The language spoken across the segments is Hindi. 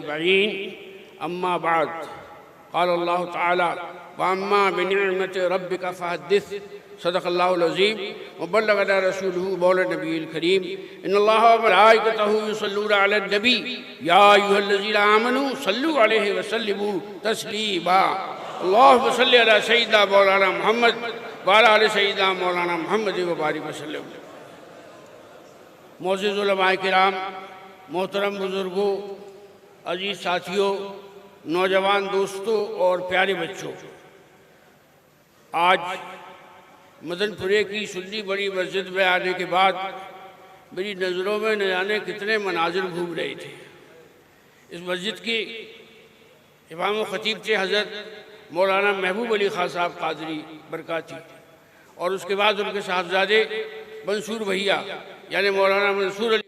अजमईन अम्मा बाद क़ाल अल्लाह तआला वअम्मा बिनिअमति रब्बिका फहद्दिस सदक़ल्लाहुल अज़ीम व बल्लग़ना रसूलुहु मौलाना नबील करीम इन्नल्लाह व मलाइकतहु युसल्लूना अलन नबी या अय्युहल्लज़ीना आमनू सल्लू अलैहि व सल्लिमू तस्लीमा अल्लाहुम्मा सल्लि अला सय्यिदिना मौलाना मुहम्मद व अला आलि सय्यिदिना मौलाना मुहम्मद व बारिक वसल्लम। मोअज़्ज़िज़ उलमाए किराम, मोहतरम बुज़ुर्गों, अजीज़ साथियों, नौजवान दोस्तों और प्यारे बच्चों, आज मदनपुरे की सुन्नी बड़ी मस्जिद में आने के बाद मेरी नज़रों में न जाने कितने मनाजिर घूम रहे थे। इस मस्जिद की इमाम व ख़तीब थे हज़रत मौलाना महबूब अली ख़ान साहब क़ादरी बरकाती, और उसके बाद उनके साहबजादे मंसूर भैया यानी मौलाना मंसूर अली।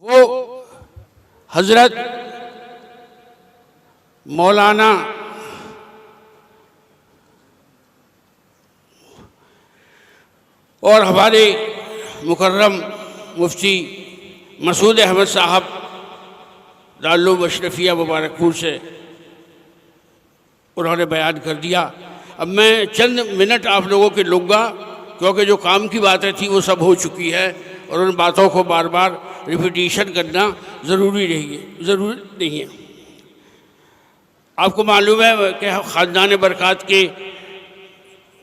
वो हज़रत मौलाना और हमारे मुकर्रम मुफ्ती मसूद अहमद साहब दारुल अशरफिया मुबारकपुर से उन्होंने बयान कर दिया। अब मैं चंद मिनट आप लोगों के लूँगा, क्योंकि जो काम की बातें थी वो सब हो चुकी है और उन बातों को बार बार रिपीटिशन करना ज़रूरी नहीं है। आपको मालूम है कि ख़ानदान बरक़ात के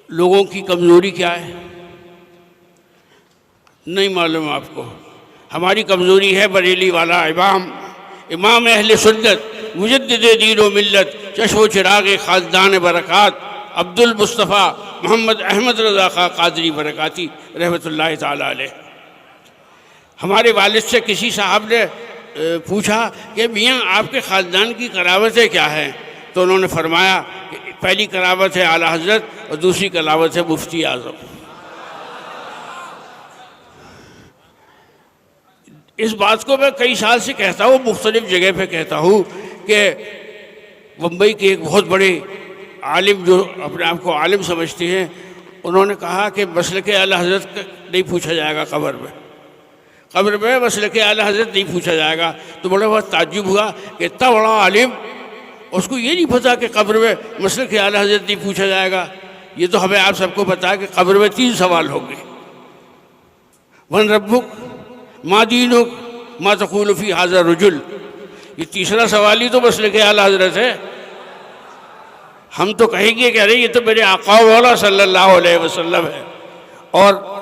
लोगों की कमज़ोरी क्या है? नहीं मालूम आपको? हमारी कमज़ोरी है बरेली वाला इमाम अहले सुन्नत मुजद्दिद दीन व मिल्लत चश्म चिराग ख़ानदान बरक़ात अब्दुल मुस्तफ़ा मोहम्मद अहमद रज़ा ख़ान क़ादरी बरकाती रहमतुल्लाहि ताला अलैह। हमारे वालिद से किसी साहब ने पूछा कि मियाँ आपके ख़ानदान की करावतें क्या हैं? तो उन्होंने फरमाया कि पहली करावत है आला हज़रत और दूसरी करावत है मुफ्ती आज़म। इस बात को मैं कई साल से कहता हूँ, मुख्तलिफ़ जगह पे कहता हूँ कि मुंबई के एक बहुत बड़े आलिम जो अपने आप को आलिम समझते हैं, उन्होंने कहा कि मसलक आला हज़रत नहीं पूछा जाएगा कब्र में मसलक आला हज़रत नहीं पूछा जाएगा। तो बड़ा बहुत ताज्जुब हुआ कि इतना बड़ा आलिम उसको ये नहीं पता कि कब्र में मसलक आला हज़रत नहीं पूछा जाएगा। ये तो हमें आप सबको पता है कि कब्र में 3 सवाल होंगे, मन रब्बुक मा दीनुक मा तक़ूलु फ़ी हाज़ा रजुल। ये तीसरा सवाल ही तो मसलक आला हज़रत है। हम तो कहेंगे कि अरे ये तो मेरे आका वाला सल्लल्लाहु अलैहि वसल्लम है, और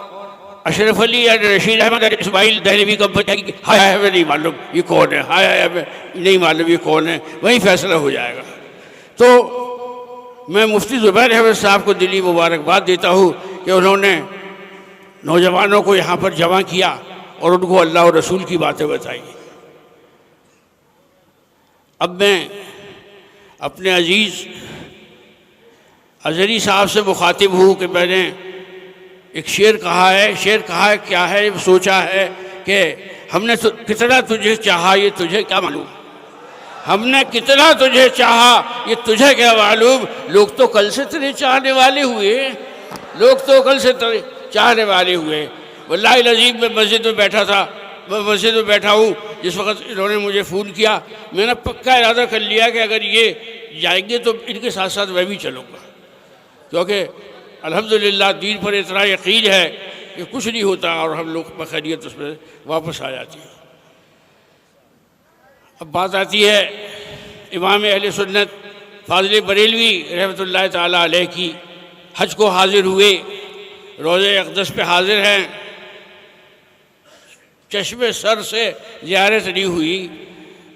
अशरफ अली या रशीद अहमद इस्माइल दहलवी को बताएगी हाय हमें नहीं मालूम ये कौन है, हाय हमें नहीं मालूम ये कौन है, वही फैसला हो जाएगा। तो मैं मुफ्ती ज़ुबैर अहमद साहब को दिली मुबारकबाद देता हूँ कि उन्होंने नौजवानों को यहाँ पर जमा किया और उनको अल्लाह और रसूल की बातें बताई। अब मैं अपने अजीज़ अज़हरी साहब से मुखातिब हूँ कि मैंने एक शेर कहा है क्या है, सोचा है कि हमने कितना तुझे चाहा ये तुझे क्या मालूम, हमने कितना तुझे चाहा ये तुझे क्या मालूम। लोग तो कल से तेरे चाहने वाले हुए, वल्लाहि अज़ीम मैं मस्जिद में बैठा हूँ जिस वक्त इन्होंने मुझे फ़ोन किया। मैंने पक्का इरादा कर लिया कि अगर ये जाएंगे तो इनके साथ साथ मैं भी चलूँगा, क्योंकि अल्हम्दुलिल्लाह दीन पर इतना यकीन है कि कुछ नहीं होता और हम लोग बखैरियत उसमें वापस आ जाती है। अब बात आती है इमाम अहले सुन्नत फाज़िल बरेलवी रहमतुल्लाहि ताला अलैह की। हज को हाज़िर हुए, रोज़े अक़दस पे हाज़िर हैं, चश्मे सर से ज़ियारत नहीं हुई,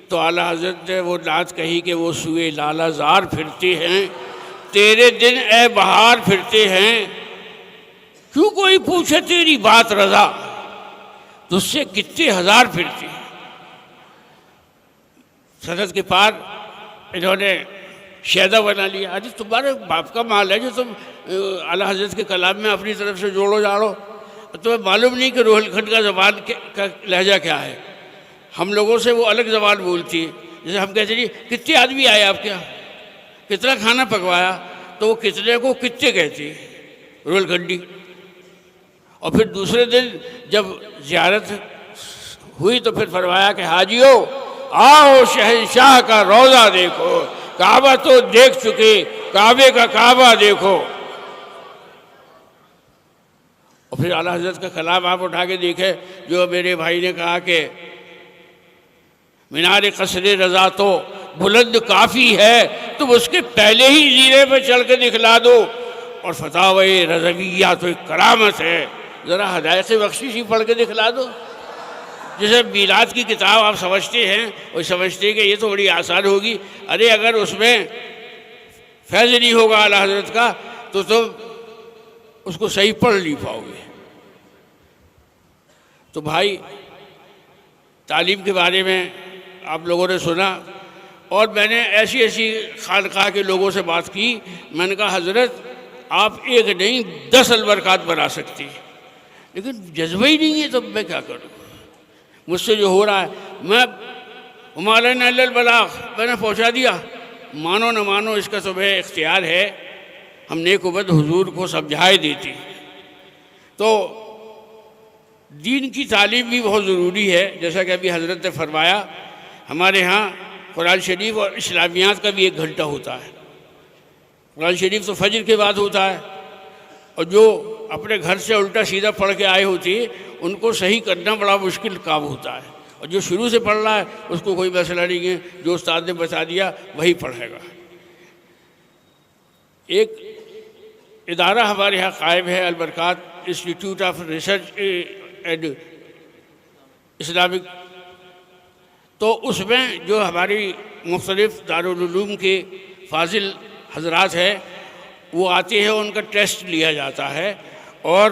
तो आला हजरत ने वो नात कही कि वो सुए लालाजार फिरते हैं, तेरे दिन ए बहार फिरते हैं, क्यों कोई पूछे तेरी बात रजा, तुझसे कितने हजार फिरते हैं। सनद के पार इन्होंने शहदा बना लिया। अरे तुम्हारे बाप का माल है जो तुम आला हजरत के कलाम में अपनी तरफ से जोड़ो जाड़ो, तुम्हें मालूम नहीं कि रोहलखंड का ज़बान का लहजा क्या है। हम लोगों से वो अलग ज़बान बोलती है। जैसे हम कहते जी कितने आदमी आए आपके यहाँ, कितना खाना पकवाया, तो वो कितने को कितने कहती है रोहलखंडी। और फिर दूसरे दिन जब ज़ियारत हुई तो फिर फरमाया कि हाजियो आओ शहंशाह का रोज़ा देखो, काबा तो देख चुके, काबे का काबा देखो। और फिर आला हज़रत का कलाम आप उठा के देखे, जो मेरे भाई ने कहा कि मीनार कसरे रज़ा तो बुलंद काफ़ी है, तुम उसके पहले ही जीरे पे चल के दिखला दो। और फतावे रज़विया तो एक करामत है, ज़रा हदायत बख्शिश ही पढ़ के दिखला दो। जैसे मीलाद की किताब आप समझते हैं, वो समझते हैं कि ये तो बड़ी आसान होगी। अरे अगर उसमें फैज़ नहीं होगा आला हज़रत का तो तुम उसको सही पढ़ नहीं पाओगे। तो भाई तालीम के बारे में आप लोगों ने सुना, और मैंने ऐसी ऐसी खानकाह के लोगों से बात की। मैंने कहा हज़रत आप एक नहीं 10 अलबरकात बना सकती, लेकिन जज्बा ही नहीं है, तो मैं क्या करूँ। मुझसे जो हो रहा है, मैं उमालन अल्ल बलाग मैंने पहुँचा दिया, मानो न मानो इसका तुम्हें इख्तियार है। हम नेकुबद हुजूर को समझाए देती। तो दीन की तालीम भी बहुत ज़रूरी है। जैसा कि अभी हज़रत ने फरमाया, हमारे यहाँ कुरान शरीफ और इस्लामियात का भी 1 घंटा होता है। कुरान शरीफ तो फजर के बाद होता है, और जो अपने घर से उल्टा सीधा पढ़ के आए होती है उनको सही करना बड़ा मुश्किल काम होता है। और जो शुरू से पढ़ रहा है उसको कोई मसला नहीं है, जो उस्ताद ने बता दिया वही पढ़ेगा। एक इदारा हमारे यहाँ कायम है, Albarkaat institute of research and Islamic. तो उसमें जो हमारी मुख्तलिफ़ दारुल उलूम के फाजिल हजरात हैं वो आते हैं, उनका टेस्ट लिया जाता है, और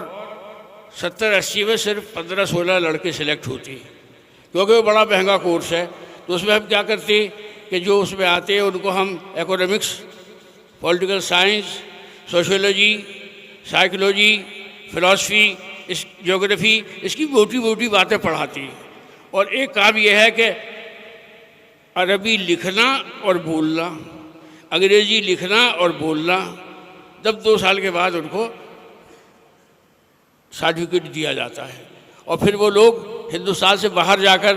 70-80 में सिर्फ 15-16 लड़के सिलेक्ट होती हैं, क्योंकि वो बड़ा महंगा कोर्स है। तो उसमें हम क्या करते हैं कि जो उसमें आते हैं उनको हम economics, political science, sociology, psychology, philosophy, geography, इसकी मोटी मोटी बातें पढ़ाती हैं। और एक काम यह है कि अरबी लिखना और बोलना, अंग्रेज़ी लिखना और बोलना। तब 2 साल के बाद उनको सर्टिफिकेट दिया जाता है, और फिर वो लोग हिंदुस्तान से बाहर जाकर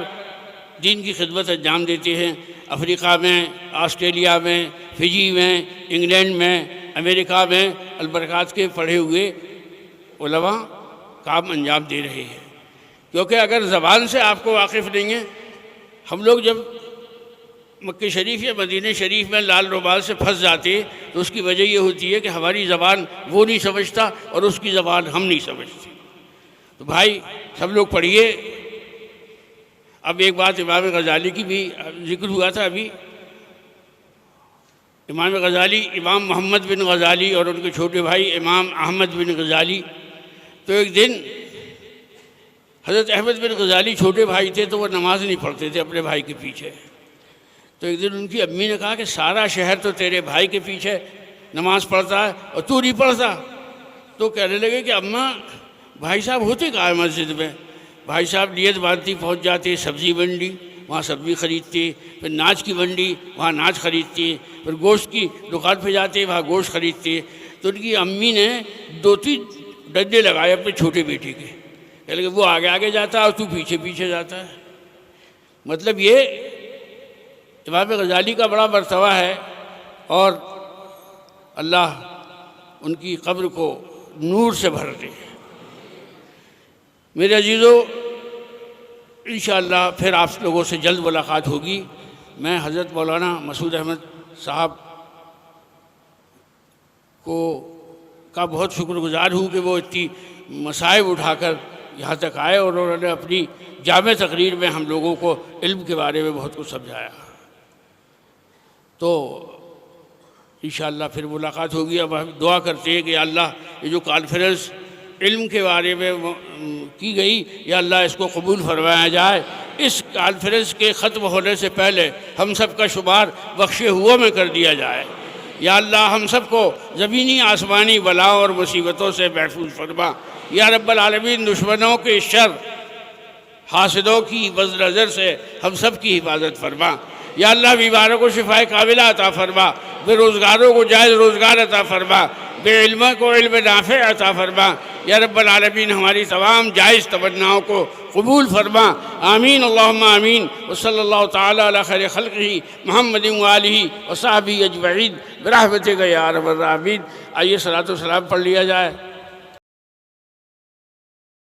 दीन की खिदमत अंजाम देते हैं। अफ्रीका में, ऑस्ट्रेलिया में, फिजी में, इंग्लैंड में, अमेरिका में अलबरकात के पढ़े हुए उलमा काम अंजाम दे रहे हैं। क्योंकि अगर ज़बान से आपको वाकिफ़ नहीं है, हम लोग जब मक्के शरीफ या मदीने शरीफ में लाल रुमाल से फंस जाते तो उसकी वजह ये होती है कि हमारी ज़बान वो नहीं समझता और उसकी ज़बान हम नहीं समझते। तो भाई सब लोग पढ़िए। अब एक बात इमाम गज़ाली की भी जिक्र हुआ था अभी। इमाम गज़ाली, इमाम मोहम्मद बिन गज़ाली और उनके छोटे भाई इमाम अहमद बिन गज़ाली। तो एक दिन हज़रत अहमद बिन गज़ाली छोटे भाई थे, तो वो नमाज़ नहीं पढ़ते थे अपने भाई के पीछे। तो एक दिन उनकी अम्मी ने कहा कि सारा शहर तो तेरे भाई के पीछे नमाज़ पढ़ता है और तू नहीं पढ़ता। तो कहने लगे कि अम्मा भाई साहब होते कहाँ है मस्जिद में। भाई साहब नियत बांधती पहुँच जाते सब्ज़ी मंडी, वहाँ सब्ज़ी ख़रीदते, फिर नाच की मंडी, वहाँ नाच ख़रीदते, फिर गोश्त की दुकान पे जाते, वहाँ गोश्त ख़रीदते। तो उनकी अम्मी ने 2-3 डंडे लगाए अपने छोटे बेटे के, कह लगे वो आगे आगे जाता है और तू पीछे पीछे जाता है। मतलब ये इमाम गज़ाली का बड़ा मर्तबा है, और अल्लाह उनकी कब्र को नूर से भर दे। मेरे अजीज़ों, इंशाअल्लाह फिर आप लोगों से जल्द मुलाकात होगी। मैं हज़रत मौलाना मसूद अहमद साहब का बहुत शुक्रगुज़ार हूँ कि वो इतनी मसाइब उठाकर यहाँ तक आए और उन्होंने अपनी जामे तकरीर में हम लोगों को इल्म के बारे में बहुत कुछ समझाया। तो इंशाअल्लाह फिर मुलाकात होगी। अब हम दुआ करते हैं कि अल्लाह ये जो कॉन्फ्रेंस इल्म के बारे में की गई, या अल्लाह इसको कबूल फरमाया जाए। इस कॉन्फ्रेंस के ख़त्म होने से पहले हम सब का शुमार बख्शे हुआ में कर दिया जाए। या अल्लाह हम सब को ज़मीनी आसमानी बलाओं और मुसीबतों से महफूज फरमा। या रब्बल आलमीन दुश्मनों के शर, हासिदों की बज़ नज़र से हम सब की हिफाजत फरमा। या अल्लाह बीमारों को शिफाए कामिला अता फरमा, बेरोज़गारों को जायज़ रोज़गार अता फरमा, बेइल्म को इल्म नाफ़े अता फरमा। या रब्बल आलमीन हमारी तमाम जायज़ तमन्नाओं को कबूल फरमा। आमीन अल्लाहुम्मा आमीन। व सल्लल्लाहु तआला अला खैरि खल्क़िही मुहम्मदिन व आलिही व सहबिही अजमईन बिरहमतिका या अरहमर राहिमीन। आइए सलातो सलाम पढ़ लिया जाए।